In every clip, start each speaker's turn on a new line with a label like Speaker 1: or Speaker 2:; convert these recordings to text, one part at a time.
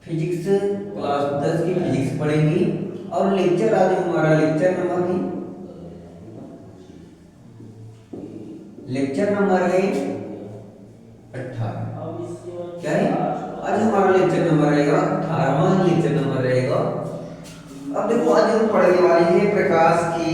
Speaker 1: Physics class 10 की physics पढ़ेंगी और lecture आज हमारा लेक्चर नंबर है 18। क्या है? आज हमारा लेक्चर नंबर रहेगा 18वां लेक्चर नंबर रहेगा। अब देखो आज हम पढ़ने वाले हैं प्रकाश की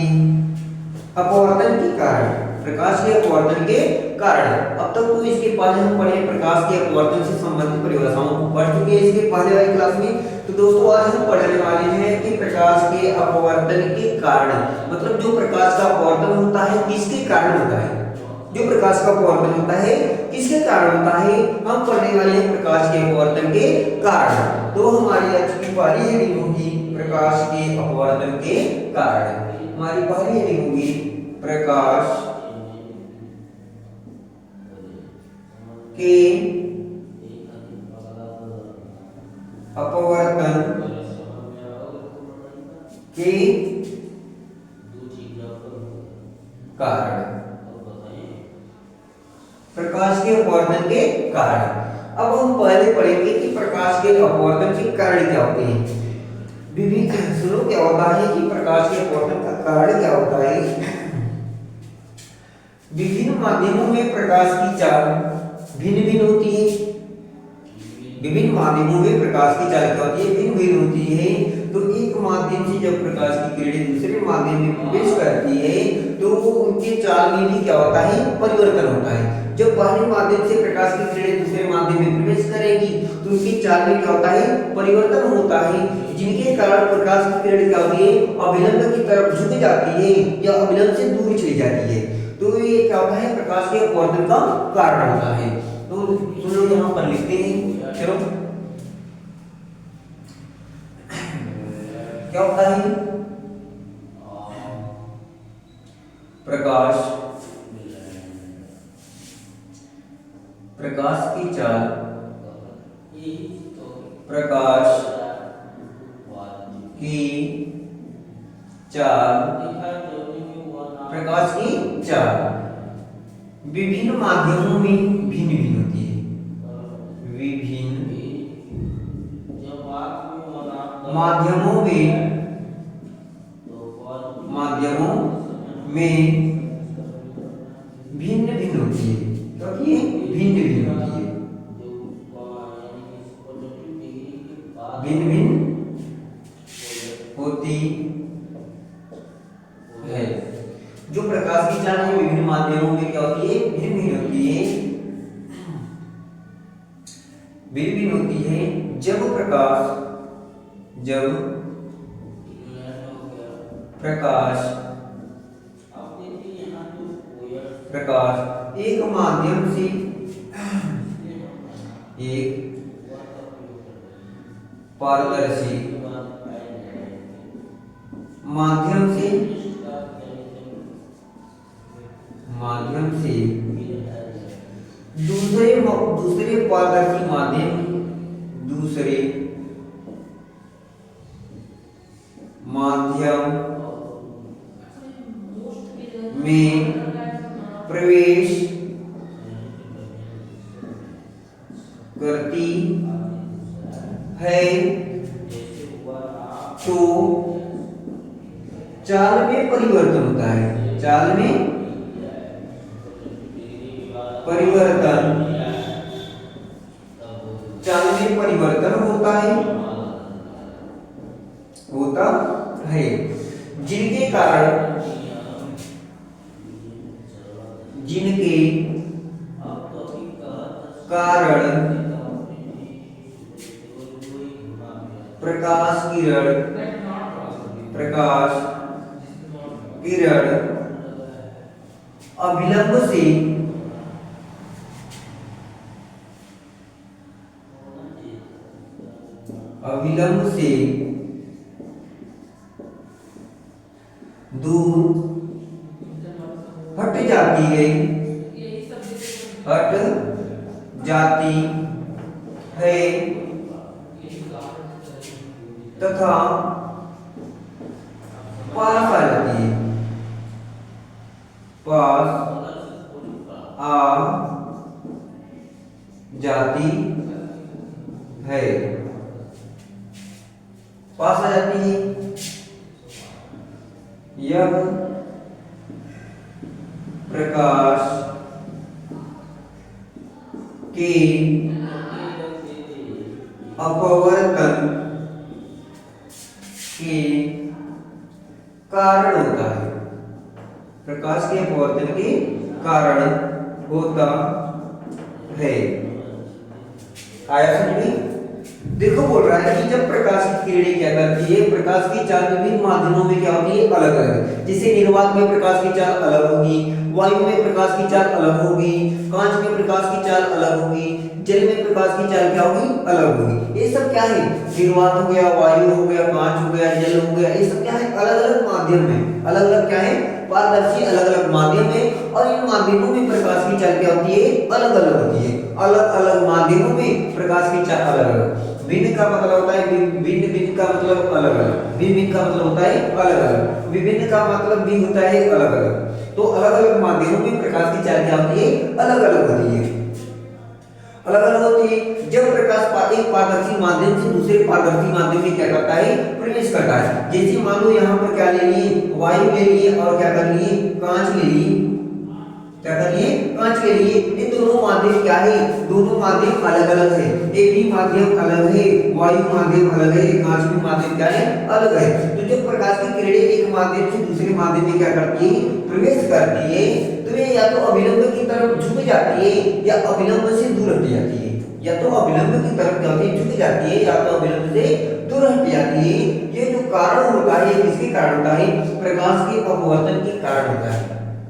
Speaker 1: अपवर्तन के कारण। प्रकाश के अपवर्तन के कारण अब तक तो इसके पहले हम पढ़े प्रकाश के अपवर्तन से संबंधित परिभाषाओं को पढ़ चुके हैं इसके पहले वाली क्लास में। तो दोस्तों आज हम पढ़ने वाले हैं कि प्रकाश के अपवर्तन के कारण, मतलब जो प्रकाश का अपवर्तन होता है किसके कारण होता है, जो प्रकाश का अपवर्तन होता है किसके कारण होता है, हम पढ़ने वाले हैं प्रकाश के अपवर्तन के कारण। तो हमारी आज की पहली हेडिंग होगी प्रकाश के अपवर्तन के कारण। हमारी पहली हेडिंग होगी प्रकाश के अपवर्तन के कारण। प्रकाश के अपवर्तन के कारण। अब हम पहले पढ़ेंगे कि प्रकाश के अपवर्तन के कारण क्या होते हैं। विभिन्न सुनो क्या होता है कि प्रकाश के अपवर्तन का कारण क्या होता है। विभिन्न माध्यमों में प्रकाश की चाल भिन्न भिन्न होती है। विभिन्न माध्यमों में प्रकाश की चाल क्या होती है, भिन्न भिन्न होती है। तो एक माध्यम से जब प्रकाश की किरणें दूसरे माध्यम में प्रवेश करती है तो उनके चाल में भी क्या होता है, परिवर्तन होता है। जब पहले माध्यम से प्रकाश की किरणें दूसरे माध्यम में प्रवेश करेगी तो उनकी चाल में क्या होता है, परिवर्तन होता है, जिनके कारण प्रकाश की किरण क्या होती है, अभिलंब की तरफ झुक जाती है या अभिलंब से दूर चली जाती है। तो ये क्या होता है, प्रकाश के अपवर्तन का कारण होता है। तो सुन लो यहाँ पर लिखते हैं, चलो क्या होता है प्रकाश की चाल, प्रकाश की चाल, प्रकाश की चाल विभिन्न माध्यमों में भिन्न भिन्न होती है। विभिन्न माध्यमों में भिन्न भिन्न होती है, क्योंकि भिन्न भिन्न होती है, भिन्न भिन्न होती है। जो प्रकाश की चाल है विभिन्न माध्यमों में क्या होती है, भिन्न भिन्न होती है, भिन्न भिन्न होती है। जब प्रकाश एक माध्यम से एक पारदर्शी माध्यम से दूसरे पारदर्शी माध्यम में प्रवेश करती है तो चाल में परिवर्तन होता है। चाल में परिवर्तन होता है, जिनके कारण प्रकाश किरण अभिलंब से दूर हट जाती है तथा पास आ जाती है, पास आ जाती है। पास आ जाती है। यह प्रकाश के अपवर्तन के कारण होता है। प्रकाश के अपवर्तन के कारण होता है। आया समझ में? देखो बोल रहा है कि जब प्रकाश की किरणें क्या करती है, प्रकाश की चाल विभिन्न माध्यमों में क्या होती है, अलग अलग। जैसे निर्वात में प्रकाश की चाल अलग होगी, वायु में प्रकाश की चाल अलग होगी, कांच में प्रकाश की चाल अलग होगी, जल में प्रकाश की चाल क्या होगी, अलग होगी। ये सब क्या है, निर्वात हो गया, वायु हो गया, कांच हो गया, जल हो गया, ये सब क्या है, अलग अलग माध्यम में, अलग अलग क्या है, पारदर्शी अलग अलग माध्यम है। और इन माध्यमों में प्रकाश की चाल क्या होती है, अलग अलग होती है। अलग अलग माध्यमों में प्रकाश की चाल अलग अलग। भिन्न का मतलब होता है भिन्न, भिन्न का मतलब अलग अलग, भिन्न का मतलब होता है अलग अलग, विभिन्न का मतलब भी होता है अलग अलग। तो अलग अलग माध्यमों में प्रकाश की चाल क्या होती है, अलग अलग होती है, अलग अलग होती है। जब प्रकाश एक पारदर्शी माध्यम से दूसरे पारदर्शी माध्यम में क्या करता है, प्रवेश करता है। जैसे मान लो यहाँ पर क्या ले लिए, वायु ले लिए और क्या कर लिए, कांच ले लिए, क्या कर लिए, कांच ले लिए। ये दोनों माध्यम क्या है, दोनों माध्यम अलग अलग है। एक भी माध्यम अलग है, वायु माध्यम अलग है, कांच भी माध्यम क्या है, अलग है। तो जब प्रकाश की किरणें एक माध्यम से दूसरे माध्यम में क्या करती है, प्रवेश करती है, तो ये या तो अभिलंब की तरफ झुक जाती है या अभिलंब से दूर हट जाती है। या तो अभिलंब की तरफ क्या होती है, झुक जाती है, या तो अभिलंब से दूर हट जाती है। ये जो कारण होता है, किसके कारण होता है, प्रकाश के अपवर्तन के कारण होता है।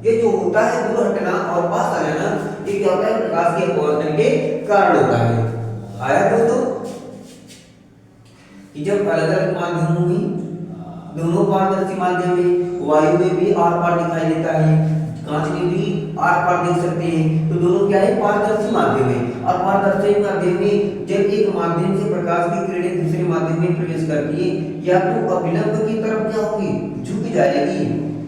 Speaker 1: ये जो होता है दूर हटना और पास आ जाना, ये क्या होता है, प्रकाश के अपवर्तन के कारण होता है। आया दोस्तों कि जब अलग अलग माध्यमों में, दोनों पारदर्शी माध्यम में, वायु में भी आर पार दिखाई देता है, कांच में भी आर पार देख सकते हैं, तो दोनों क्या है, पारदर्शी माध्यम है। और पारदर्शी माध्यम में जब एक माध्यम से प्रकाश की किरणें दूसरे माध्यम में प्रवेश करती है, या तो अभिलंब की तरफ क्या होगी, झुक जाएगी,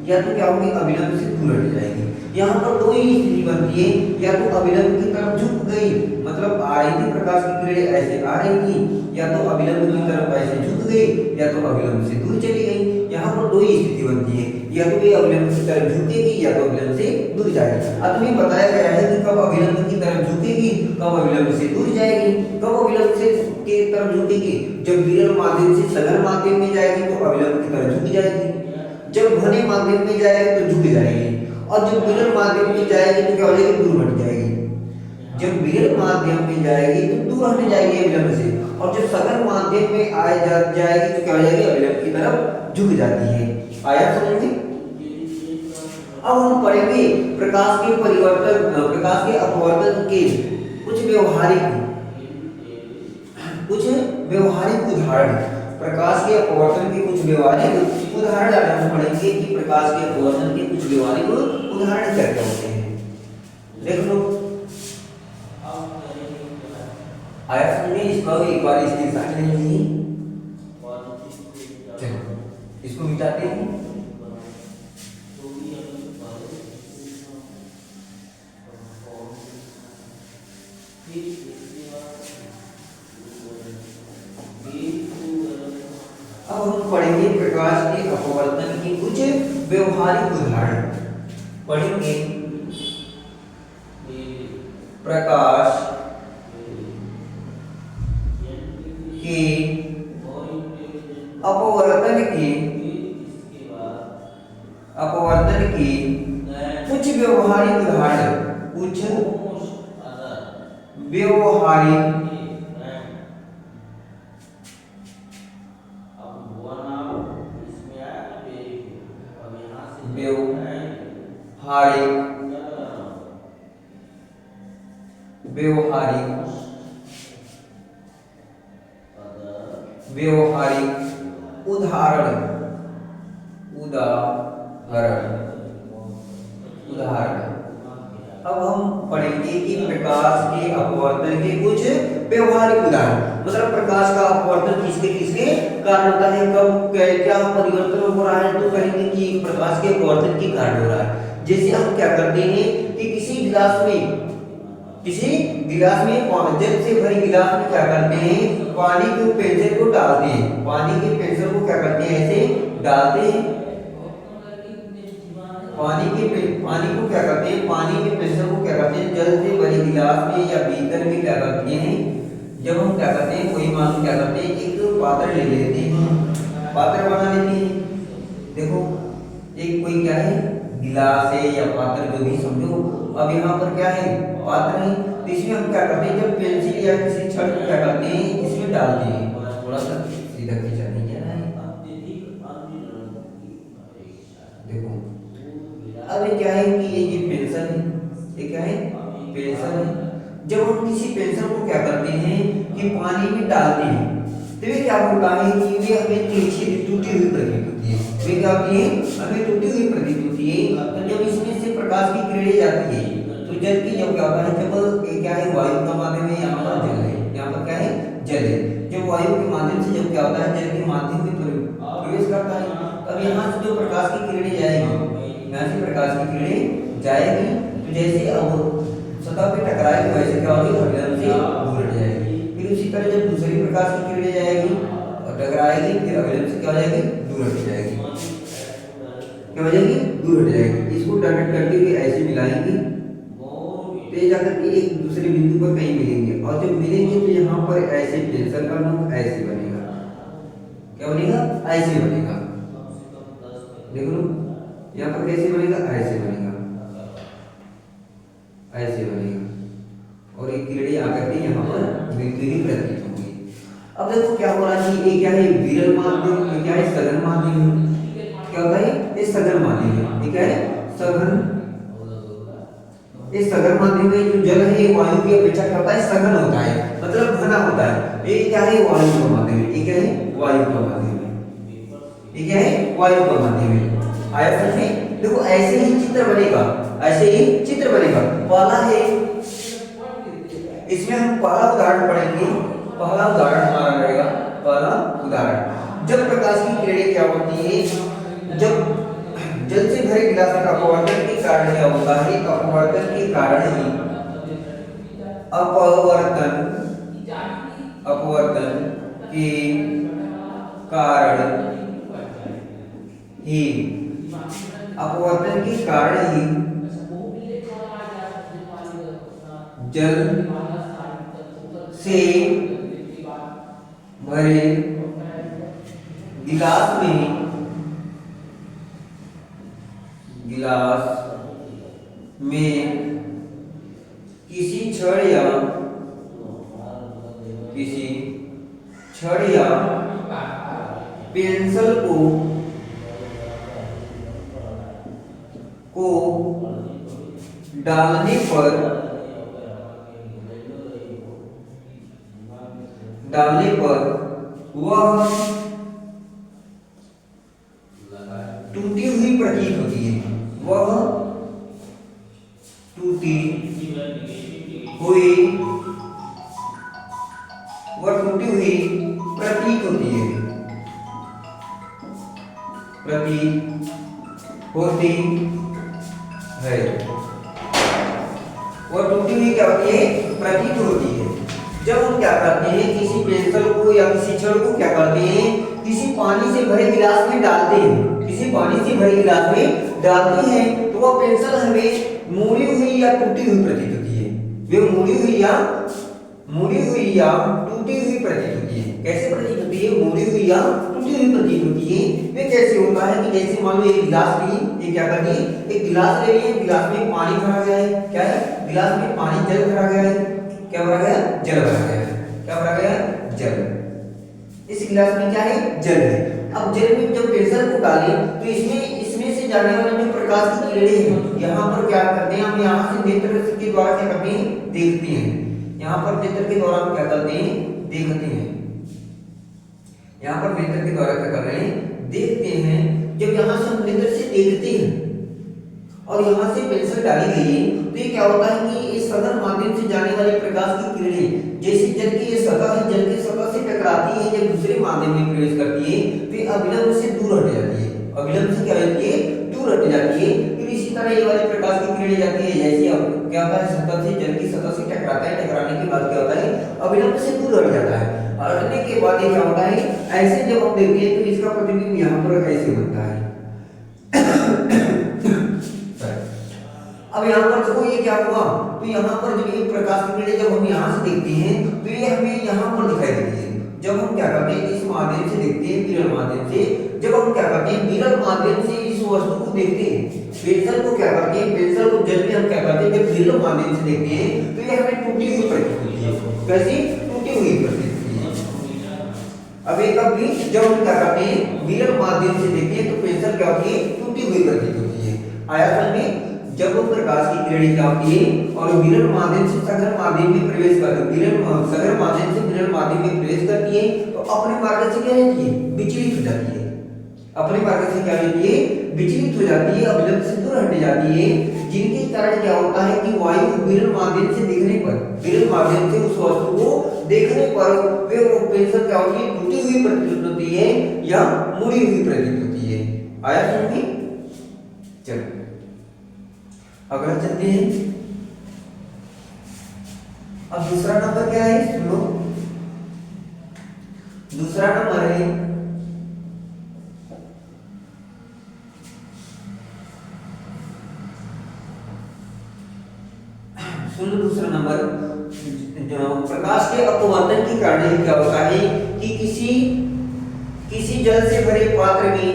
Speaker 1: या तो क्या होगी, अभिलंब से दूर हट जाएगी। यहाँ पर दो ही स्थिति बनती है, या तो अभिलंब की तरफ झुक गई, मतलब आ रही थी प्रकाश की किरणें ऐसे आ रही थी, या तो अभिलंब की तरफ ऐसे झुक गई, या तो अभिलंब से दूर चली गई। यहाँ पर दो ही स्थिति बनती है, या तो ये अभिलंब की तरफ झुकेगी या तो अभिलंब से दूर जाएगी। अब तुम्हें बताया गया है कि कब अभिलंब की तरफ झुकेगी, कब अभिलंब से दूर जाएगी। कब अभिलंब से की तरफ झुकेगी, जब विरल माध्यम से सघन माध्यम में जाएगी तो अभिलंब की तरफ झुक जाएगी, जब घने माध्यम में जाएगी तो झुक जाएगी, और जब विरल माध्यम में जाएगी तो क्या हो जाएगी, दूर हट जाएगी। जब विरल माध्यम में जाएगी तो दूर हट जाएगी अभिलंब से, और जब सघन माध्यम में जाएगी तो क्या हो जाएगी, अभिलंब की तरफ झुक जाती है। आया समझ में? अब हम पढ़ेंगे प्रकाश के परिवर्तन, प्रकाश के अपवर्तन के कुछ व्यवहारिक उदाहरण। प्रकाश के अपवर्तन के कुछ व्यवहारिक उदाहरण हम पढ़ेंगे कि प्रकाश के अपवर्तन के कुछ व्यवहारिक उदाहरण क्या क्या होते हैं। देख लो, आया समझ में? इसको एक बार स्क्रीनशॉट ले लीजिए, चलो इसको मिटाते हैं। अब हम पढ़ेंगे प्रकाश के अपवर्तन के कुछ व्यवहारिक उदाहरण। पढ़ेंगे प्रकाश के अपवर्तन के कुछ व्यवहारिक उदाहरण, कुछ व्यवहारिक उदाहरण। अब हम पढ़ेंगे कि प्रकाश के अपवर्तन के कुछ व्यवहारिक उदाहरण, मतलब प्रकाश का अपवर्तन किसके किसके कारण होता है, कब क्या परिवर्तन हो रहा है, तो कहेंगे कि प्रकाश के अपवर्तन के कारण हो रहा है। जैसे हम क्या करते हैं कि किसी गिलास में किसी गिलास में जल से भरे गिलास में क्या करते हैं, पानी के पेंसिल को डालते हैं, पानी के पेंसिल को क्या करते हैं, ऐसे डालते हैं, पानी को क्या करते हैं, पानी के पेंसिल को क्या करते हैं, जल से भरे गिलास में या बीकर में क्या करते हैं, जब हम क्या करते हैं, कोई मान क्या करते हैं, एक पात्र ले लेते हैं, पात्र बना लेते हैं। देखो एक कोई क्या है, गिलास है या पात्र जो भी समझो। अब यहाँ पर क्या है, पात्र है, तो इसमें हम क्या करते हैं, जब पेंसिल या किसी छड़ को क्या करते हैं, इसमें डालते हैं, थोड़ा सा सीधा खींचा नहीं जा रहा है, देखो। अब ये क्या है कि ये पेंसिल है, ये क्या है, पेंसिल है। जब हम किसी पेंसिल को क्या करते हैं कि पानी में डालते हैं, तो ये क्या होता है कि वे हमें तिरछी टूटी हुई प्रतीत होती है, वे क्या होती है, हमें टूटी हुई प्रतीत होती है। तो जब इसमें से प्रकाश की किरणें जाती है, तो जल की जब क्या होता है, जब ये क्या है, वायु का माध्यम है, यहाँ पर जल है, यहाँ पर क्या है, जल है। जब वायु के माध्यम से जब क्या होता है, जल के माध्यम में प्रवेश करता है, तब यहाँ से जो प्रकाश की किरणें जाएगी, यहाँ से प्रकाश की किरणें जाएगी, तो जैसे अब सतह पे टकराएगी वैसे क्या होगी, अभिलंब से दूर हट जाएगी। फिर उसी तरह जब दूसरी प्रकाश की किरणें जाएगी और टकराएगी, फिर अभिलंब से क्या हो जाएगी, दूर हट जाएगी, क्या हो जाएगी, दूर हट जाएगी। इसको टर्न करके भी ऐसे मिलाएंगे, तो ये जाकर के एक दूसरे बिंदु पर कहीं मिलेंगे, और जब मिलेंगे तो यहाँ पर ऐसे पेंसिल का मुख ऐसे बनेगा, क्या बनेगा, ऐसे बनेगा, देख लो यहाँ पर कैसे बनेगा, ऐसे बनेगा, ऐसे बनेगा, और एक किरणें आकर के यहाँ पर बिंदु ही प्रतीत होंगी। अब देखो क्या हो रहा है, ये क्या है, विरल माध्यम, ये क्या है, सघन माध्यम है, क्या होता है, ये सघन माध्यम है, ये क्या है, सघन। इस सघन माध्यम में जो जल है वायु की अपेक्षा क्या होता है, सघन होता है, मतलब घना होता है। ये क्या है, वायु का माध्यम है, ये क्या है, वायु का माध्यम है, ये क्या है, वायु का माध्यम है। आया समझ में? देखो ऐसे ही चित्र बनेगा, ऐसे ही चित्र बनेगा। पहला है, इसमें हम पहला उदाहरण पढ़ेंगे, पहला उदाहरण हमारा रहेगा, पहला उदाहरण, जब प्रकाश की किरणें क्या होती है, जब जल से भरे गिलास का अपवर्तन के कारण क्या होता है, अपवर्तन के कारण ही, अपवर्तन के कारण ही, अपवर्तन के कारण ही जल से भरे गिलास में किसी छड़ या पेंसिल को डालने पर वह टूटी हुई प्रतीत होती है, वह टूटी हुई प्रतीत होती है, वह टूटी हुई क्या होती है, प्रतीत होती है। जब हम क्या करते हैं, किसी पेंसिल को या किसी छड़ को क्या करते हैं, किसी पानी से भरे गिलास में डालते हैं, किसी पानी से भरे गिलास में डालते हैं, तो वह पेंसिल हमें मुड़ी हुई या टूटी हुई प्रतीत होती है, वे मुड़ी हुई या टूटी हुई प्रतीत होती है। कैसे प्रतीत होती है, मुड़ी हुई या टूटी हुई प्रतीत होती है। वे कैसे होता है कि जैसे मान लो एक गिलास ली, ये क्या करती है, एक गिलास ले लिए, गिलास में पानी भरा गया है, क्या है, गिलास में पानी जल भरा गया है, क्या भरा गया, जल भरा गया है, क्या भरा गया, जल। इस गिलास में क्या है, जल है। अब जल में जब पेंसिल को डालें तो इसमें से जाने वाले जो प्रकाश की किरणें हैं, यहाँ पर क्या करते हैं, हम यहाँ से नेत्र के द्वारा क्या करते हैं, देखते हैं, यहाँ पर नेत्र के द्वारा हम क्या करते हैं, देखते हैं, यहाँ पर नेत्र के द्वारा क्या कर रहे हैं, देखते हैं। जब यहाँ से हम नेत्र से देखते हैं और यहाँ से पेंसिल डाली गई है, तो ये क्या होता है कि इस सघन माध्यम से जाने वाली प्रकाश की किरणें जैसे जल की ये सतह है, जल की सतह से टकराती है, जब दूसरे माध्यम में प्रवेश करती है, तो अविलंब से दूर हट जाती है, अविलंब से क्या होती है, दूर हट जाती है। फिर इसी तरह ये वाली प्रकाश की किरणें जाती है, जैसे अब क्या होता है, सतह से जल की सतह से टकराता है, टकराने के बाद क्या होता है, अभिलंब से दूर हट जाता है। हटने के बाद ये क्या होता है, ऐसे जब हम देखते हैं तो इसका प्रतिबिंब यहाँ पर ऐसे बनता है। अब यहाँ पर देखो ये क्या हुआ, तो यहाँ पर जब ये प्रकाश की किरणें जब हम यहाँ से देखते हैं तो ये हमें यहाँ पर दिखाई देती है। जब हम क्या करते हैं, इस माध्यम से देखते हैं, विरल माध्यम से, जब हम क्या करते हैं, विरल माध्यम से इस वस्तु को देखते हैं, पेंसिल को क्या करते हैं, पेंसिल को जल में हम क्या करते हैं, जब विरल माध्यम से देखते हैं तो ये हमें टूटी हुई प्रतीत होती है। कैसी टूटी हुई प्रतीत होती है। अब एक भी जब हम क्या करते हैं, विरल माध्यम से देखते हैं तो पेंसिल क्या होती है, टूटी हुई प्रतीत होती है। आयतन में जब वो प्रकाश की किरणें क्या होती है और विरल माध्यम से सघन माध्यम में प्रवेश करती है, सघन माध्यम से विरल माध्यम में प्रवेश करती है तो अपने मार्ग से क्या रहती है, विचलित हो जाती है। अपने मार्ग से क्या रहती है, विचलित हो जाती है, अभिलंब से दूर हट जाती है, जिनके कारण क्या होता है कि वायु विरल माध्यम से देखने पर, विरल माध्यम से उस वस्तु को देखने पर वे वो पेंसिल क्या होती है, टूटी हुई प्रतीत होती है या मुड़ी हुई प्रतीत होती है। आया समझ में? चलो अगला चलते हैं। अब दूसरा नंबर क्या है, सुनो, दूसरा नंबर है सुनो, दूसरा नंबर प्रकाश के अपवर्तन के कारण क्या होता है कि किसी जल से भरे पात्र में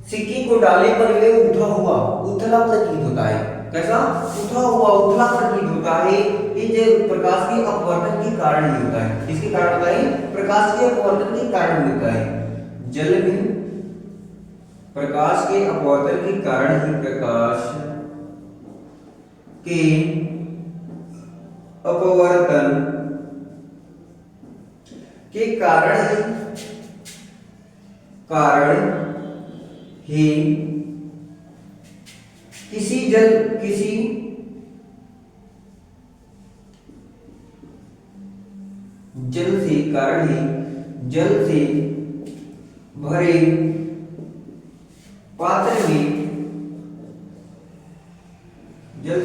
Speaker 1: सिक्के को डालने पर वे उथला प्रतीत होता है। कैसा? उथला प्रतीत होता है। ये जो प्रकाश के अपवर्तन के कारण ही होता है। किसके कारण होता है? प्रकाश के अपवर्तन के कारण होता है। जल में प्रकाश के अपवर्तन के कारण ही, प्रकाश के अपवर्तन के कारण ही किसी जल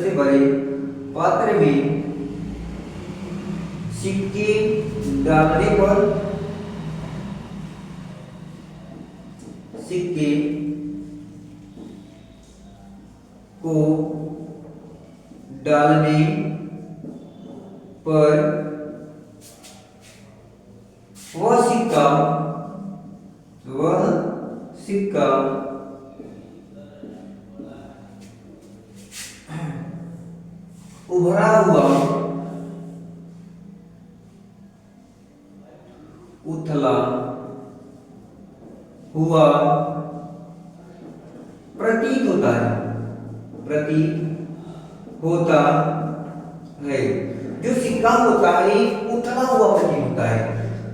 Speaker 1: से भरे पात्र में सिक्के डालने पर सिक्के को डालने पर वह सिक्का उभरा हुआ, उथला हुआ प्रतीत होता है। जो सिक्का होता है उथला हुआ प्रतीत होता है।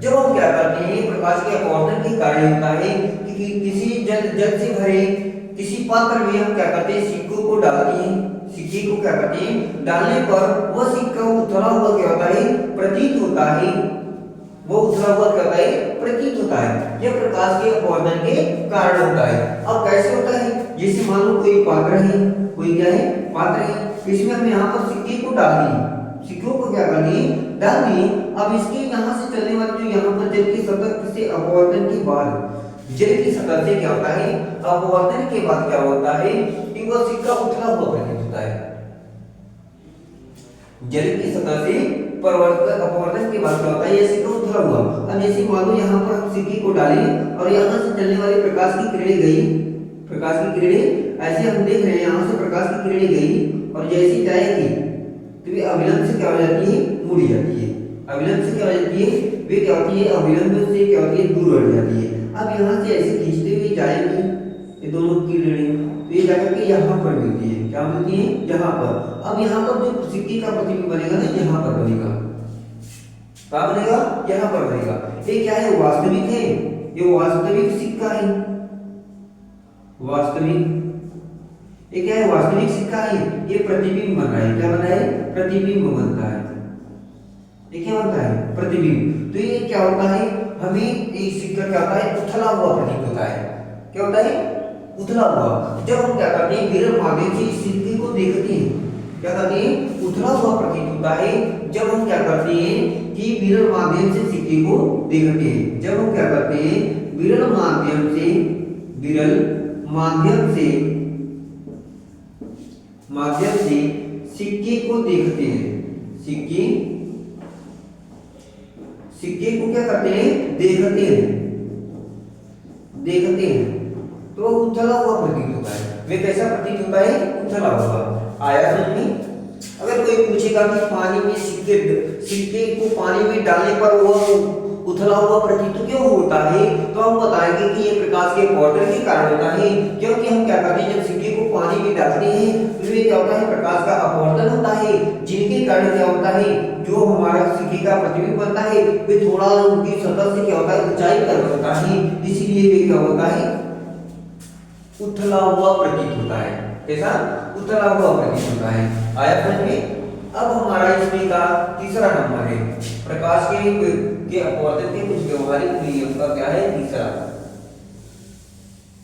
Speaker 1: जब हम क्या करते हैं, प्रकाश के अपवर्तन के कारण होता है कि किसी जल से भरे किसी पात्र में हम क्या करते हैं, सिक्कों को डालते हैं। सिक्के को क्या करते हैं, डालने पर वह सिक्का उथला हुआ क्या होता है, प्रतीत होता है। वो उथला हुआ क्या होता है, प्रतीत होता है। यह प्रकाश के अपवर्तन के कारण होता है। अब कैसे होता है, जैसे मान लो कोई पात्र है, कोई क्या है, पात्र है, इसमें हम यहाँ पर सिक्के को डाल दिए, सिक्कों को क्या कर दिए, डाल दिए। अब इसके यहाँ से चलने वाली जो यहाँ पर जल की सतह से अपवर्तन के बाद, जल की सतह से क्या होता है, अपवर्तन के बाद क्या होता है कि वह सिक्का उथला हुआ प्रतीत होता है। जल की सतह से अपवर्तन के बाद क्या होता है, यह सिक्का उथला हुआ। अब जैसे मान लो यहाँ पर हम सिक्के को डाले और यहाँ से चलने वाली प्रकाश की किरणें गई, प्रकाश की किरणें ऐसे हम देख रहे हैं, यहाँ से प्रकाश की किरणें गई और जैसी जाएगी तो वे अविलंब से क्या हो जाती है, मुड़ जाती है। अविलंब से क्या हो जाती है, वे क्या होती है, अविलंब से क्या होती है, दूर हट जाती है। अब यहाँ से ऐसे खींचते हुए जाएंगे ये दोनों किरणें, तो ये जाकर के यहाँ पर मिलती है। क्या मिलती है, यहाँ पर। अब यहाँ पर जो सिक्के का प्रतिबिंब बनेगा ना, यहाँ पर बनेगा। कहाँ बनेगा, यहाँ पर बनेगा। ये क्या है, वास्तविक है, ये वास्तविक सिक्का है, वास्तविक। ये क्या है, वास्तविक सिक्का है। ये प्रतिबिंब बन रहा है, क्या बन रहा है, प्रतिबिंब बनता है। ये क्या बनता है, प्रतिबिंब। तो ये क्या होता है, हमें ये सिक्का क्या होता है, उथला हुआ प्रतीत होता है। क्या होता है, उथला हुआ। जब हम क्या करते हैं, विरल माध्यम से इस सिक्के को देखते हैं, क्या कहते हैं, उथला हुआ प्रतीत होता है जब हम क्या करते हैं कि विरल माध्यम से सिक्के को देखते हैं। जब हम क्या करते हैं, विरल माध्यम से सिक्के को देखते हैं, सिक्के को क्या करते हैं, देखते हैं तो उथला हुआ प्रतीत होता है। वे कैसा प्रतीत होता है, उथला हुआ। आया समझ में? अगर कोई पूछेगा कि पानी में सिक्के को पानी में डालने पर वो उथला हुआ प्रतीत क्यों होता है, तो हम बताएंगे कि ये प्रकाश के अपवर्तन के कारण होता है। क्योंकि हम क्या करते हैं, जब सिक्के को पानी में डालते हैं तो ये क्या होता है, प्रकाश का अपवर्तन होता है, जिनके कारण क्या होता है, जो हमारा सिक्के का प्रतिबिंब बनता है वे थोड़ा उनकी सतह से क्या होता है, ऊंचाई पर बनता है, इसीलिए वे क्या होता है, उथला हुआ प्रतीत होता है। कैसा, उथला हुआ प्रतीत होता है। आया समझ में? अब हमारा इसमें का तीसरा नंबर है, प्रकाश के अपवर्तन के कुछ व्यवहारिक नियम का क्या है,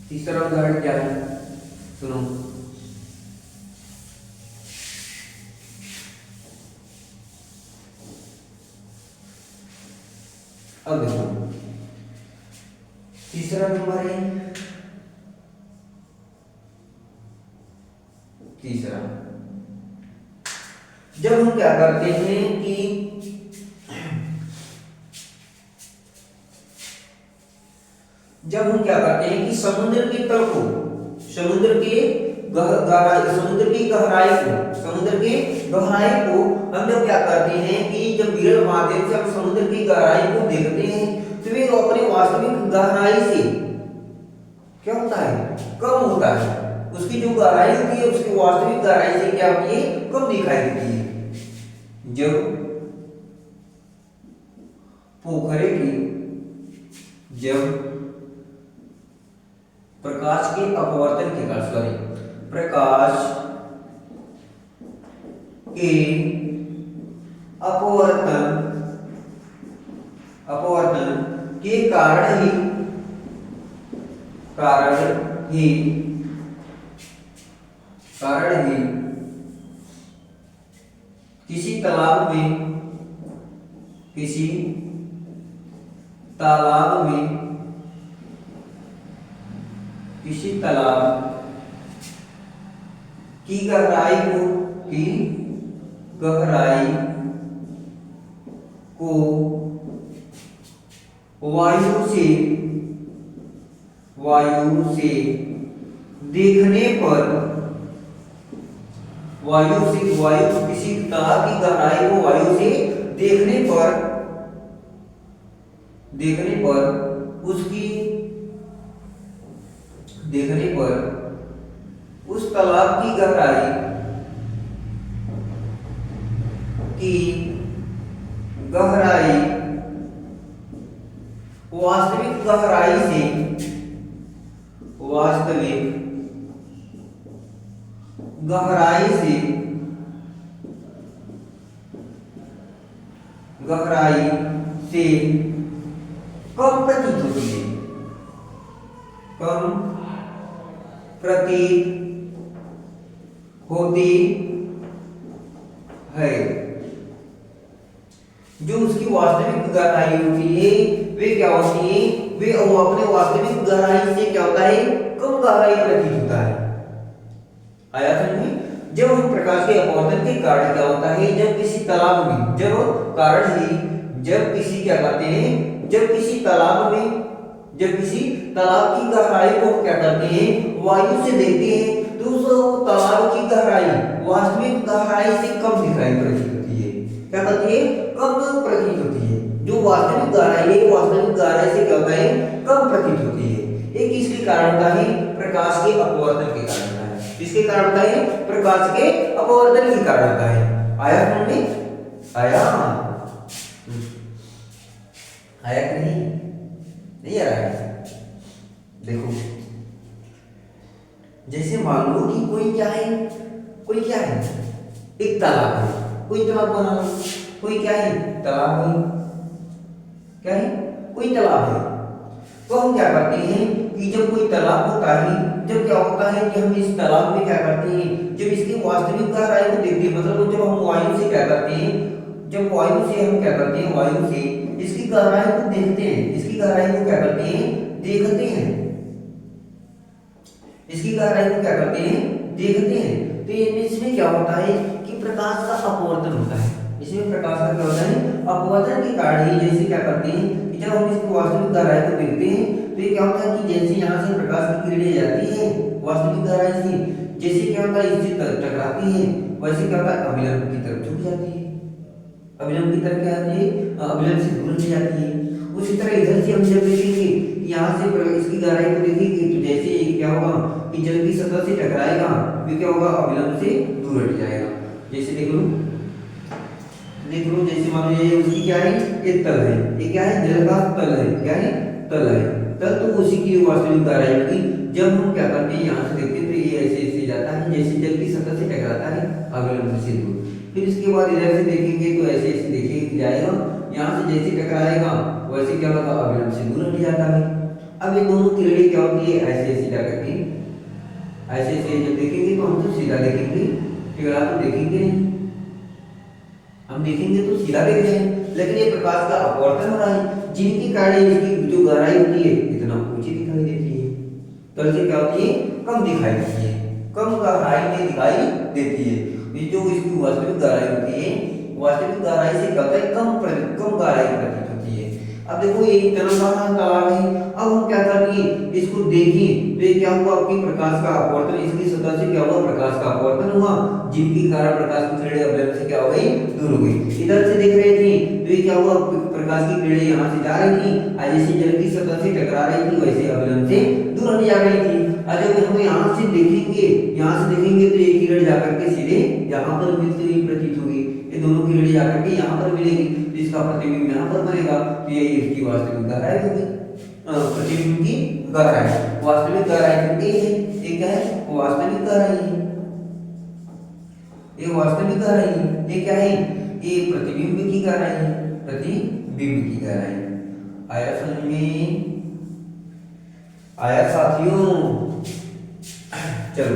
Speaker 1: तीसरा उदाहरण क्या है, सुनो। अब देखो तीसरा नंबर है, तीसरा जब हम क्या करते हैं कि समुद्र के तल को, समुद्र की गहराई को हम जब क्या करते हैं कि जब विरल माध्यम से हम समुद्र की गहराई को देखते हैं तो वे अपने वास्तविक गहराई से क्या होता है, कम होता है। उसकी जो गहराई होती है उसकी वास्तविक गहराई से क्या होती है, कम दिखाई देती है। जब पोखरे की प्रकाश के अपवर्तन के कारण, प्रकाश के अपवर्तन के कारण ही किसी तालाब की गहराई को वायु से देखने पर, किसी तालाब की गहराई को वायु से देखने पर उस तालाब की गहराई वास्तविक गहराई से कम प्रतीत होती है, जो उसकी वास्तविक गहराई होती है वे क्या होती है, वे अपने वास्तविक गहराई से क्या होता है, कम गहराई प्रतीत होता है। आया समझ में? जब हम प्रकाश के अपवर्तन के कारण क्या होता है, जब किसी तालाब में, जब किसी तालाब की गहराई को क्या करते हैं, वायु से देखते हैं तो उस तालाब की गहराई वास्तविक गहराई से कम दिखाई प्रतीत होती है। क्या कहती है, कम प्रतीत होती है। जो वास्तविक गहराई है, वास्तविक गहराई से क्या होता है, कम प्रतीत होती है। ये किसके कारण होता है, प्रकाश के अपवर्तन के कारण होता है। किसके कारण होता है, प्रकाश के अपवर्तन के कारण होता है। आया समझ में? आया कि नहीं आ रहा है? देखो जैसे मान लो कि कोई क्या है, एक तालाब है, कोई तालाब बना लो, कोई क्या है, तालाब है, कोई तालाब है। तो हम क्या करते हैं कि जब कोई तालाब होता है, जब क्या होता है कि हम इस तालाब में क्या करते हैं, जब इसकी वास्तविक गहराई को देखते हैं, मतलब जब हम वायु से क्या करते हैं, जब वायु से हम क्या करते हैं, वायु से इसकी गहराई को देखते हैं, इसकी गहराई को क्या करते हैं, देखते हैं, इसकी गहराई को क्या करते हैं, देखते हैं। तो इसमें क्या होता है कि प्रकाश का अपवर्तन होता है, इसमें प्रकाश का क्या होता है, अपवर्तन के कारण ही जैसे क्या करते हैं कि जब हम इसकी वास्तविक गहराई को देखते हैं तो ये क्या होता है कि जैसे यहाँ से प्रकाश की किरणें जाती है वास्तविक गहराई से, जैसे क्या होता है इससे टकराती है, वैसे क्या होता है अभिलंब की तरफ झुक जाती है, अभिलंब की तरफ क्या आती है, अभिलंब से दूर नहीं जाती है। उसी तरह इधर से हम जब देखेंगे यहाँ से इसकी गहराई को देखेंगे तो जैसे ये क्या होगा कि जल की सतह से टकराएगा फिर क्या होगा, अभिलंब से दूर हट जाएगा। जैसे देख लो जैसे मान लो ये उसकी क्या है, ये तल है, ये क्या है, जल का तल है, क्या है, तल है, तल तो उसी की वास्तविक गहराई होगी। जब हम क्या करते हैं यहाँ से देखते हैं तो ये ऐसे ऐसे जाता है जैसे जल की सतह से टकराता है अभिलंब से दूर। फिर इसके बाद इधर से देखेंगे तो ऐसे ऐसे देखेंगे जाएगा, यहाँ से जैसे टकराएगा वैसे क्या होगा, अभिलंब से दूर हट जाता है। अब ये दोनों किरणें क्या होती है, ऐसे ऐसे जा करके ऐसे ऐसे जब देखेंगे तो हम तो सीधा देखेंगे, टेढ़ा तो देखेंगे नहीं, हम देखेंगे तो सीधा देख रहे हैं, लेकिन ये प्रकाश का अपवर्तन हो रहा है जिनके कारण इसकी जो गहराई होती है इतना ऊंची दिखाई देती है, तल से क्या होती है, कम दिखाई देती है, कम गहराई में दिखाई देती है। ये जो इसकी वास्तविक गहराई होती है, वास्तविक गहराई से क्या होता है, कम गहराई प्रतीत होती है। अब देखो ये इतना बड़ा तालाब है, अब हम क्या करेंगे, इसको देखें तो ये क्या हुआ, आपकी प्रकाश का अपवर्तन, इसकी सतह से क्या हुआ, प्रकाश का अपवर्तन हुआ, जिनके कारण प्रकाश की किरणें अभिलंब से क्या हो गई, दूर हो गई। इधर से देख रहे थे तो ये क्या हुआ, प्रकाश की किरणें यहाँ से जा रही थी, जैसे जल की सतह से टकरा रही थी वैसे अभिलंब से दूर हट जा रही थी। जब हम यहाँ से देखेंगे, यहाँ से देखेंगे तो ये किरण जाकर के सीधे यहाँ पर मिलती हुई प्रतीत होगी, ये दोनों किरणें जाकर के यहाँ पर मिलेगी, तो इसका प्रतिबिंब यहाँ पर बनेगा, तो ये इसकी वास्तविक गहराई होगी, प्रतिबिंब की गहराई, वास्तविक गहराई कितनी है, ये क्या है, वास्तविक गहराई है, ये वास्तविक गहराई है, ये क्या है, ये प्रतिबिंब की गहराई है, प्रतिबिंब की गहराई। आया समझ में, आया साथियों, चलो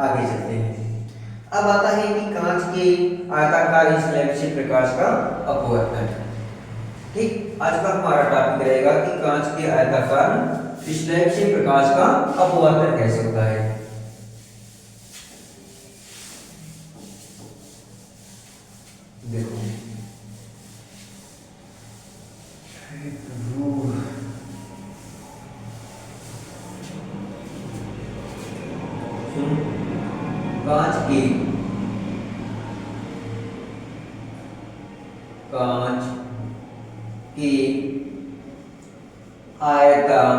Speaker 1: आगे चलते हैं। अब आता है कि कांच के आयताकार स्लैब से प्रकाश का अपवर्तन। ठीक, आज का हमारा टॉपिक रहेगा कि कांच के आयताकार स्लैब से प्रकाश का अपवर्तन कैसे होता है। देखो कांच के आयताकार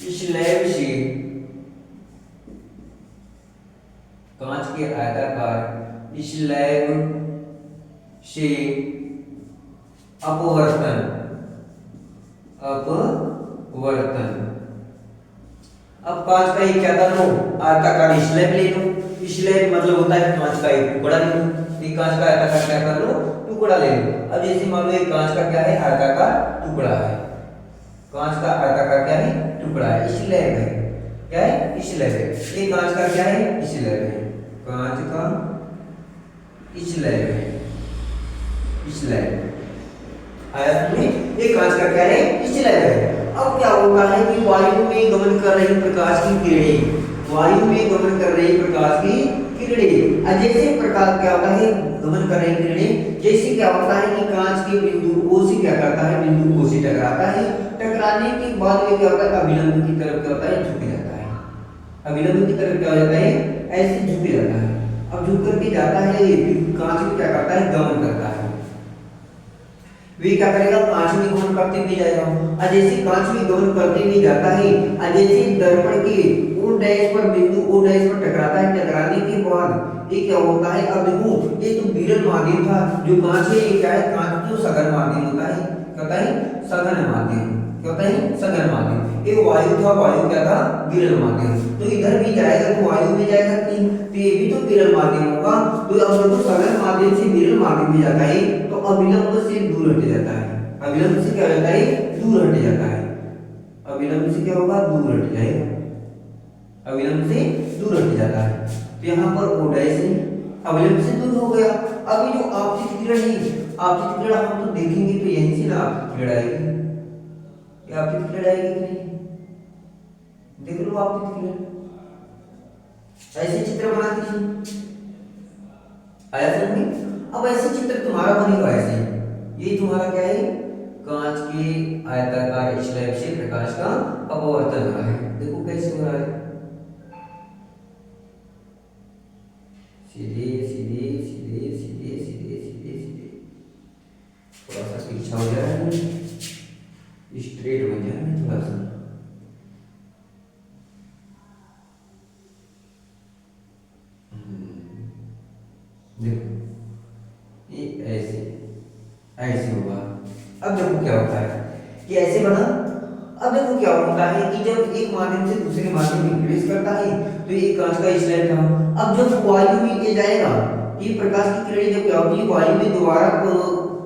Speaker 1: स्लैब से, कांच के आयताकार स्लैब से अपवर्तन, अब कांच का एक क्या कर लो, आयताकार स्लैब ले लो, स्लैब मतलब होता है कांच का एक टुकड़ा ले लो, एक कांच का आयताकार क्या कर लो, टुकड़ा ले लो। अब जैसे मान लो एक कांच का क्या है, आयताकार टुकड़ा है, कांच का आयताकार क्या है, टुकड़ा है, स्लैब है, क्या है, स्लैब है, ये कांच का क्या है, स्लैब है, कांच का स्लैब है, स्लैब आया तुमने, ये कांच का क्या है, स्लैब है। अब क्या होता है कि वायु में गमन कर रही प्रकाश की किरणें, वायु में गमन कर रही प्रकाश की किरणें, जैसे प्रकाश क्या होता है, गमन कर रही किरणें, जैसे क्या होता है कि कांच के बिंदु O से क्या करता है, बिंदु O से टकराता है, टकराने के बाद में क्या होता है, अभिलंब की तरफ क्या होता है, झुक जाता है, अभिलंब की तरफ क्या हो जाता है, ऐसे झुक जाता है। अब झुक करके जाता है, कांच को क्या करता है, गमन करता है, वे क्या करेगा, कांच में गमन करते हुए जाएगा, जैसे कांच में गमन करते हुए जाता है, जैसे दर्पण के O डैश पर, बिंदु O डैश पर टकराता है, टकराने के बाद ये क्या होता है, अब देखो ये तो विरल माध्यम था, जो कांच है ये क्या है, कांच जो सघन माध्यम होता है, क्या होता है, सघन माध्यम, क्या होता है, सघन माध्यम, ये वायु था, वायु क्या था, विरल माध्यम, तो इधर भी जाएगा तो वायु में जाएगा नहीं, तो ये भी तो विरल माध्यम होगा, तो अब देखो सघन माध्यम से विरल माध्यम में जाता है तो अभिलंब से दूर हट जाता है, अविलंब से क्या हो जाता है, दूर हट जाता है। अविलंब से क्या होगा, दूर हट जाएगा, अविलंब से दूर हट जाता है। तो यहाँ पर ओ डैश अविलंब से दूर हो गया। अब ये जो आपतित किरण है, आपतित किरण हम तो देखेंगे तो यहीं से ना आपतित किरण आएगी, क्या आपतित किरण आएगी कि नहीं, देख लो आपतित किरण। ऐसे चित्र बना दीजिए, आया समझ में। अब ऐसे चित्र तुम्हारा बनेगा ऐसे, ये तुम्हारा क्या है, कांच के आयताकार स्लैब से प्रकाश का अपवर्तन हो रहा है। देखो कैसे हो रहा है, सीधे सीधे सीधे सीधे सीधे सीधे सीधे, थोड़ा सा पीछा हो जा रहा है, स्ट्रेट बन जा रहा है थोड़ा सा। देखो ये ऐसे ऐसे होगा। अब देखो क्या होता है कि ऐसे बना। अब देखो क्या होता है कि जब एक माध्यम से दूसरे माध्यम में प्रवेश करता है तो ये कांच का स्लैब था। अब जब वायु में ये जाएगा, ये प्रकाश की किरणें जब क्या होती है वायु में दोबारा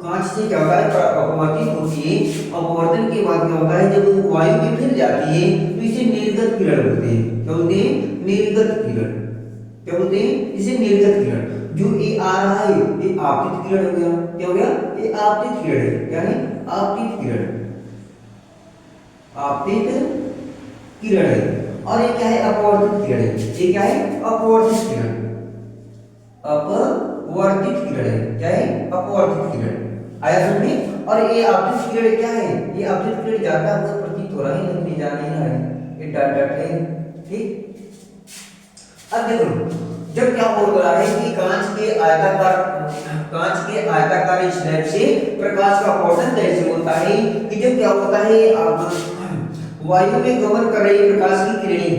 Speaker 1: कांच से क्या होता है अपवर्तित होती है। अपवर्तन के बाद क्या होता है, जब वायु में फिर जाती है तो इसे निर्गत किरण बोलते हैं। क्या बोलते हैं, निर्गत किरण। क्या बोलते हैं, इसे निर्गत किरण। जो ये आ रहा है ये आपतित किरण हो गया। क्या हो गया, ये आपतित किरण है। क्या है, आपतित किरण, आपतित किरण है। और ये क्या है, अपवर्तित किरण है। ये क्या है, अपवर्तित किरण, अपवर्तित किरण है। क्या है, अपवर्तित किरण। आया समझ में। और ये आपतित किरण क्या है, ये आपतित किरण जाता हुआ प्रतीत हो रहा है लेकिन जा नहीं रहा है, ये डॉट डॉट है। ठीक, अब देखो जब क्या हो रहा है कि कांच के आयताकार स्लैब से प्रकाश का अपवर्तन कैसे होता है कि जब क्या होता है, वायु में गमन कर रही प्रकाश की किरणें,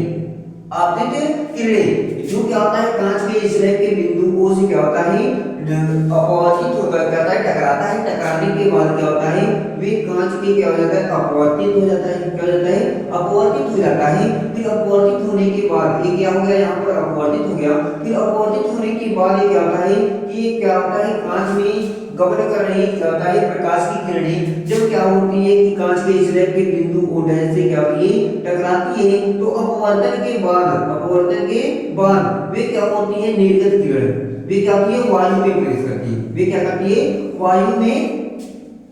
Speaker 1: आपतित किरणें, जो क्या होता है कांच के स्लैब के बिंदु O से क्या होता है अपवर्तित होता है, टकराता है। टकराने के बाद क्या होता है, वे कांच के क्या हो जाता है, अपवर्तित हो जाता है। क्या हो जाता है, अपवर्तित हो जाता है। फिर अपवर्तित होने के बाद ये क्या हो गया, यहाँ पर अपवर्तित हो गया। फिर अपवर्तित होने के बाद ये क्या होता है कि क्या होता है, कांच में गमन कर रही क्या होता है प्रकाश की किरणें जब क्या होती है कि कांच के स्लैब के बिंदु O डैश से क्या होती है, टकराती है। तो अपवर्तन के बाद वे क्या होती है, निर्गत किरण। वे क्या होती है, वायु में प्रवेश करती है। वे क्या करती है,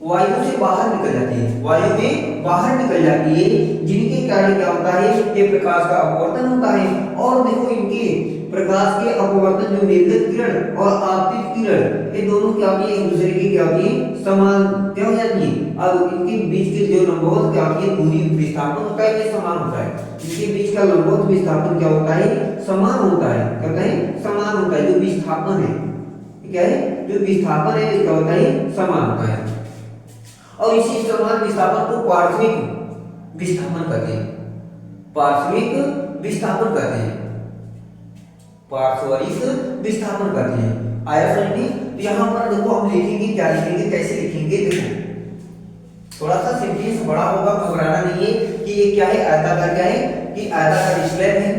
Speaker 1: वायु से बाहर निकल जाती है, वायु में बाहर निकल जाती है, जिनके कारण क्या होता है, ये प्रकाश का अपवर्तन होता है। और देखो इनके प्रकाश के अपवर्तन जो निर्गत किरण और आपतित किरण, ये दोनों क्या होती है, एक दूसरे की क्या होती है, समान क्या हो जाती है। अब इनके बीच के जो लंबवत क्या होती है, दूरी विस्थापन होता है, ये समान होता है। इनके बीच का लंबवत विस्थापन क्या होता है, समान होता है। क्या होता है, समान होता है। जो विस्थापन है क्या है, जो विस्थापन है क्या होता है, समान होता है। और इसी समान विस्थापन को पार्श्विक विस्थापन कहते हैं, पार्श्विक विस्थापन कहते हैं, पार्श्विक विस्थापन कहते हैं। आया समझ में। तो यहाँ पर देखो हम लिखेंगे, क्या लिखेंगे, कैसे लिखेंगे, देखो थोड़ा सा सेंटेंस बड़ा होगा, घबराना नहीं है कि ये क्या है, आयताकार क्या है, कि आयताकार स्लैब है।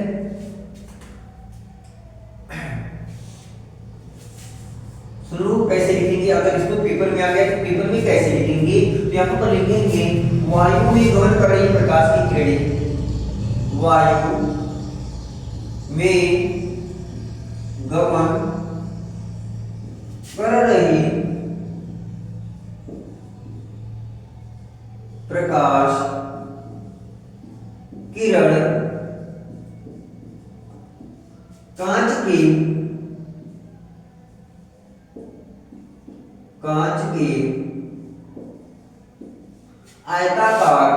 Speaker 1: सुनो कैसे लिखेंगे, अगर इसको पेपर में आ गया तो पेपर में कैसे लिखेंगे, तो यहाँ पर लिखेंगे वायु में गमन कर रही प्रकाश की किरणें, वायु में गमन कर रही प्रकाश किरण कांच के आयताकार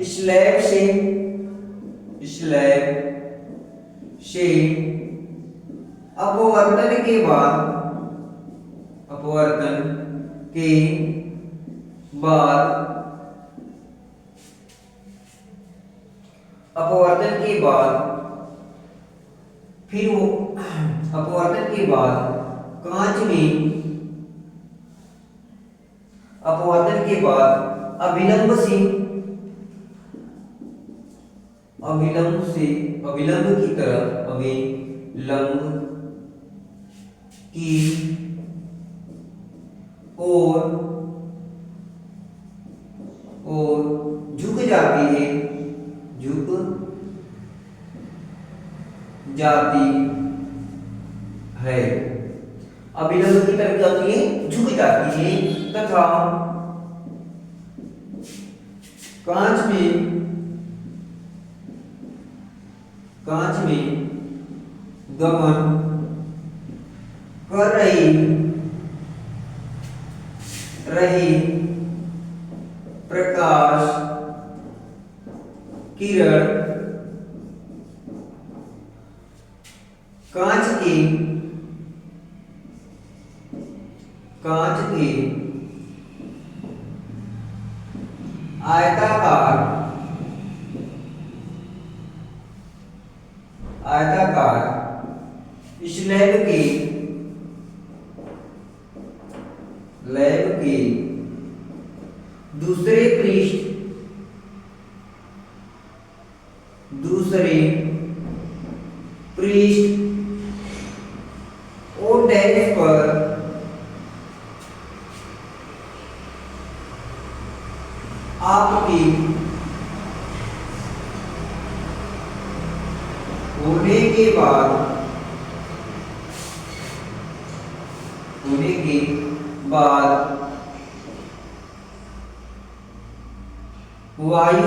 Speaker 1: स्लैब से अपवर्तन के बाद फिर वो अपवर्तन के बाद कांच में अपवर्तन के बाद अभिलंब की तरफ की और झुक जाती है, झुक जाती है। अब विलंब की तरफ क्या होती है, झुक जाती है। तथा कांच में गमन कर रही प्रकाश किरण कांच के आयताकार स्लैब के दूसरे पृष्ठ ओ डैश पर आपकी होने के बाद वायु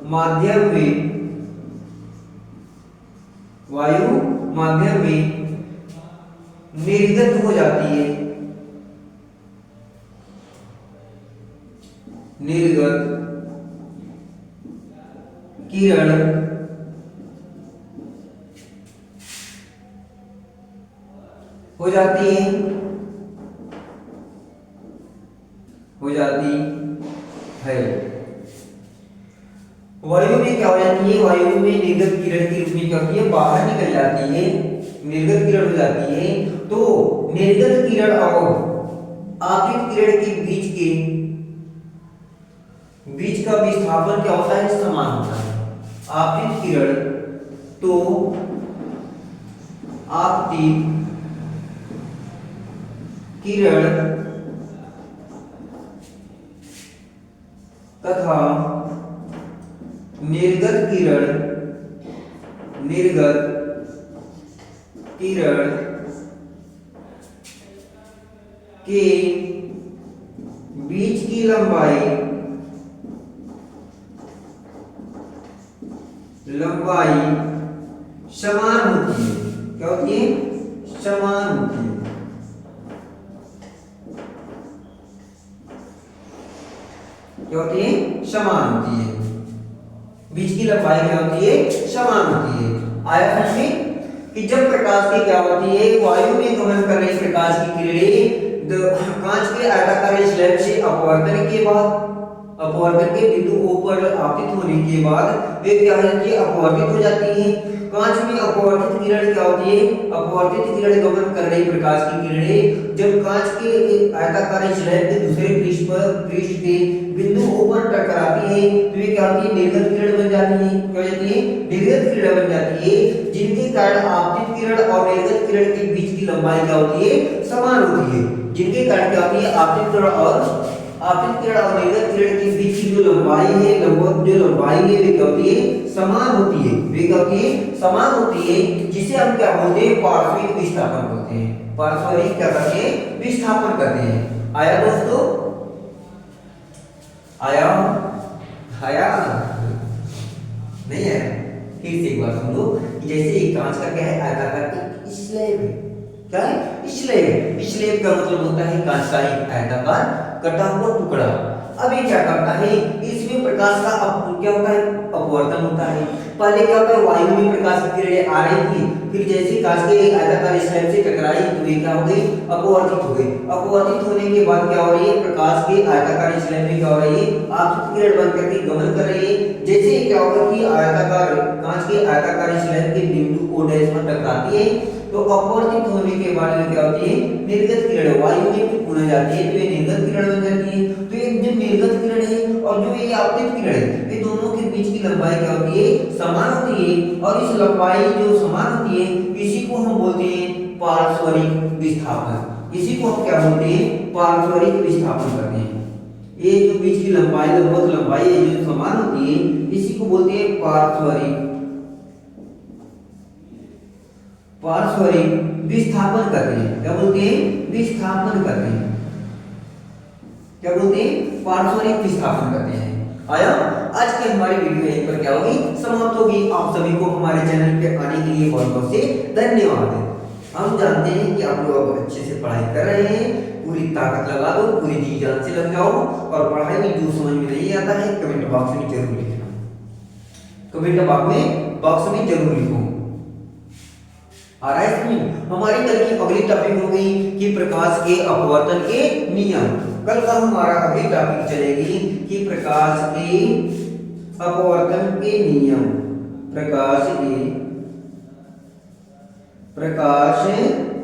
Speaker 1: माध्यम में निर्गत हो जाती है, निर्गत किरण हो जाती है, वायु में क्या हो जाती है, वायु में निर्गत किरण के रूप में क्या होती है, बाहर निकल जाती है, निर्गत किरण हो जाती है। तो निर्गत किरण और आपतित किरण के बीच का विस्थापन क्या होता है, समान होता है। आपतित किरण तो आपतित किरण तथा निर्गत किरण के बीच की लंबाई समान होती है। क्या होती है, समान होती है। क्या होती है, समान होती है। बीच की लंबाई क्या होती है, समान होती है। आया समझ में कि जब प्रकाश की क्या होती है, वायु में गमन कर रही प्रकाश की किरणें कांच के आयताकार स्लैब से अपवर्तन के बिंदु O पर आपतित होने के बाद वे क्या हो जाती है, अपवर्तित हो जाती है। कांच में अपवर्तित किरण क्या होती है, अपवर्तित किरण गमन कर रही प्रकाश की किरणें जब कांच के आयताकार स्लैब के दूसरे पृष्ठ के बिंदु O पर टकराती है तो वे क्या होती है, निर्गत किरण बन जाती है। क्या हो जाती है, निर्गत किरण बन जाती है, जिनके कारण आपतित किरण और निर्गत किरण के बीच की लंबाई क्या होती है, समान होती है। जिनके कारण क्या होती है, आपतित किरण और निर्गत किरण के बीच की जो लंबाई है, लगभग जो लंबाई है वे क्या होती है, समान होती है। वे क्या होती है, समान होती है, जिसे हम क्या बोलते हैं, पार्श्विक विस्थापन बोलते हैं। पार्श्विक क्या करते हैं, विस्थापन करते हैं। आया दोस्तों, आया नहीं है। फिर से एक बार सुन लो, जैसे एक कांच का क्या है, आयताकार एक स्लैब है। क्या है, स्लैब। स्लैब का मतलब होता है कांच का एक आयताकार कटा हुआ टुकड़ा। अब ये क्या करता है, इसमें प्रकाश का क्या होता है, अपवर्तन होता है। पहले क्या होता है, वायु में प्रकाश की किरणें आ रही थी, फिर जैसे कांच के एक आयताकार स्लैब से टकराई तो ये क्या हो गई, अपवर्तित हो गई। अपवर्तित होने के बाद क्या हो रही है, प्रकाश के आयताकार स्लैब में क्या हो रही है, आपतित किरण बनकर के गमन कर रही है। जैसे क्या होगा कि कांच के आयताकार स्लैब के बिंदु O डैश पर टकराती है तो अपवर्तित होने के बाद क्या होती है, निर्गत किरण वायु में पुनः जाती है तो ये निर्गत किरण बन जाती है। तो ये जो निर्गत किरण है और जो ये आपतित किरण, ये दोनों के बीच की लंबाई क्या होती है, समान होती है। और इस लंबाई जो समान होती है इसी को हम बोलते हैं पारस्परिक विस्थापन। इसी को हम क्या बोलते हैं, पारस्परिक विस्थापन करते हैं। ये जो बीच की लंबाई, लगभग लंबाई है जो समान होती है, इसी को बोलते हैं पारस्परिक विस्थापन करते हैं। क्या बोलते हैं, विस्थापन करते हैं। क्या बोलते हैं, पारस्परिक विस्थापन करते हैं। आया, आज की हमारी वीडियो यहीं पर क्या होगी, समाप्त होगी। आप सभी को हमारे चैनल पे आने के लिए बहुत बहुत से धन्यवाद। हम जानते हैं कि आप लोग अच्छे से पढ़ाई कर रहे हैं, पूरी ताकत लगा दो, पूरी जी जान से लग जाओ। और पढ़ाई में जो समझ में नहीं आता है कमेंट बॉक्स में जरूर लिखना, कमेंट बॉक्स में जरूर लिखो। आ रहा है समझ। हमारी कल की अगली टॉपिक हो गई कि प्रकाश के अपवर्तन के नियम। कल का हमारा अगली टॉपिक चलेगी कि प्रकाश के अपवर्तन के नियम। प्रकाश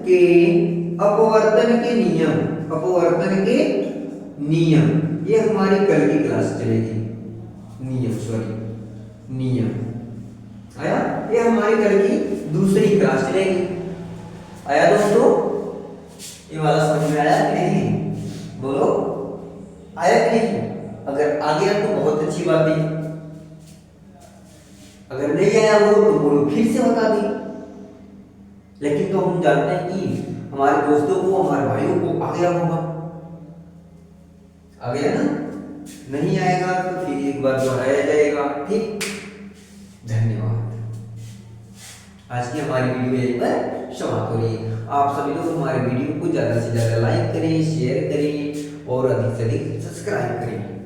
Speaker 1: के अपवर्तन के नियम, अपवर्तन के नियम, ये हमारी कल की क्लास चलेगी। नियम आया, ये हमारी कल की दूसरी क्लास चलेगी। आया दोस्तों, ये वाला समझ में आया कि नहीं, बोलो आया कि नहीं। अगर आ गया तो बहुत अच्छी बात है, अगर नहीं आया वो तो बोलो फिर से बता दी। लेकिन तो हम जानते हैं कि हमारे दोस्तों को, हमारे भाइयों को आ गया होगा, आ गया ना। नहीं आएगा तो फिर एक बार दोहराया जाएगा। ठीक, धन्यवाद। आज की हमारी वीडियो यहीं पर समाप्त हो रही है। आप सभी लोग हमारे वीडियो को ज़्यादा से ज़्यादा लाइक करें, शेयर करें और अधिक से अधिक सब्सक्राइब करें।